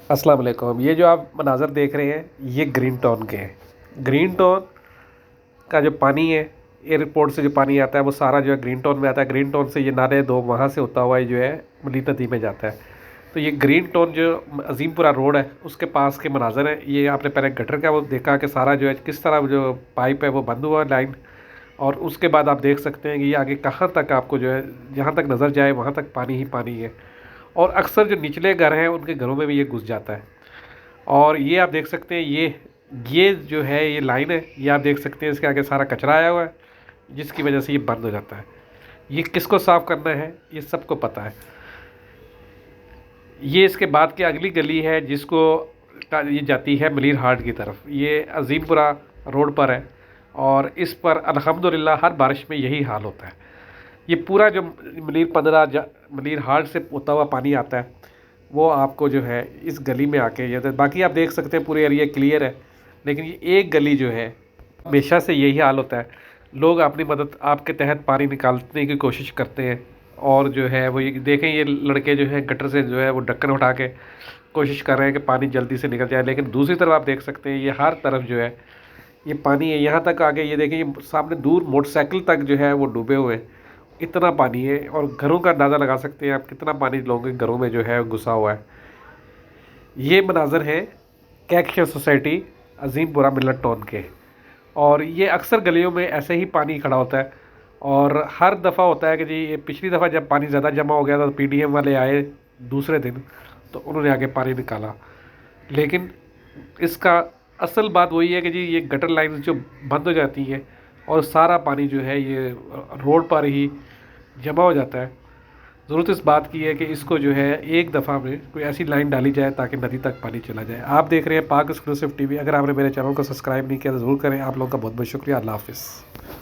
अस्सलाम वालेकुम। ये जो आप मनाज़र देख रहे हैं ये ग्रीन टाउन के हैं। ग्रीन टाउन का जो पानी है, एयरपोर्ट से जो पानी आता है वो सारा जो है ग्रीन टाउन में आता है। ग्रीन टाउन से ये नाले दो वहाँ से होता हुआ जो है मली नदी में जाता है। तो ये ग्रीन टाउन जो अजीमपुरा रोड है उसके पास के मनाज़र हैं। ये आपने पहले गटर का वो देखा कि सारा जो है किस तरह जो पाइप है वो बंद हुआ लाइन, और उसके बाद आप देख सकते हैं कि ये आगे कहाँ तक आपको जो है जहाँ तक नज़र जाए वहाँ तक पानी ही पानी है। और अक्सर जो निचले घर हैं उनके घरों में भी ये घुस जाता है। और ये आप देख सकते हैं ये जो है ये लाइन है, ये आप देख सकते हैं इसके आगे सारा कचरा आया हुआ है जिसकी वजह से ये बंद हो जाता है। ये किसको साफ़ करना है ये सबको पता है। ये इसके बाद की अगली गली है जिसको ये जाती है मलिर हाट की तरफ। ये अजीमपुरा रोड पर है और इस पर अल्हम्दुलिल्लाह हर बारिश में यही हाल होता है। ये पूरा जो मलिर हाट से होता हुआ पानी आता है वो आपको जो है इस गली में आके ये बाकी आप देख सकते हैं पूरे एरिया क्लियर है, लेकिन ये एक गली जो है हमेशा से यही हाल होता है। लोग अपनी मदद आपके तहत पानी निकालने की कोशिश करते हैं और जो है वो ये देखें, ये लड़के जो है गटर से जो है वो ढक्कन उठा के कोशिश कर रहे हैं कि पानी जल्दी से निकल जाए, लेकिन दूसरी तरफ आप देख सकते हैं ये हर तरफ जो है ये पानी है। यहाँ तक आगे ये देखें, ये सामने दूर मोटरसाइकिल तक जो है वो डूबे हुए हैं, इतना पानी है। और घरों का अंदाज़ा लगा सकते हैं आप कितना पानी लोगों के घरों में जो है घुसा हुआ है। ये मनाज़र है कैक्शन सोसाइटी अजीमपुरा मिलत टाउन के। और ये अक्सर गलियों में ऐसे ही पानी खड़ा होता है और हर दफ़ा होता है कि जी ये पिछली दफ़ा जब पानी ज़्यादा जमा हो गया था तो पीडीएम वाले आए दूसरे दिन तो उन्होंने आके पानी निकाला। लेकिन इसका असल बात वही है कि जी ये गटर लाइन जो बंद हो जाती है और सारा पानी जो है ये रोड पर ही जमा हो जाता है। ज़रूरत इस बात की है कि इसको जो है एक दफ़ा में कोई ऐसी लाइन डाली जाए ताकि नदी तक पानी चला जाए। आप देख रहे हैं पाक एक्सक्लूसिव टीवी। अगर आपने मेरे चैनल को सब्सक्राइब नहीं किया तो ज़रूर करें। आप लोगों का बहुत बहुत शुक्रिया। अल्लाह हाफ़िज़।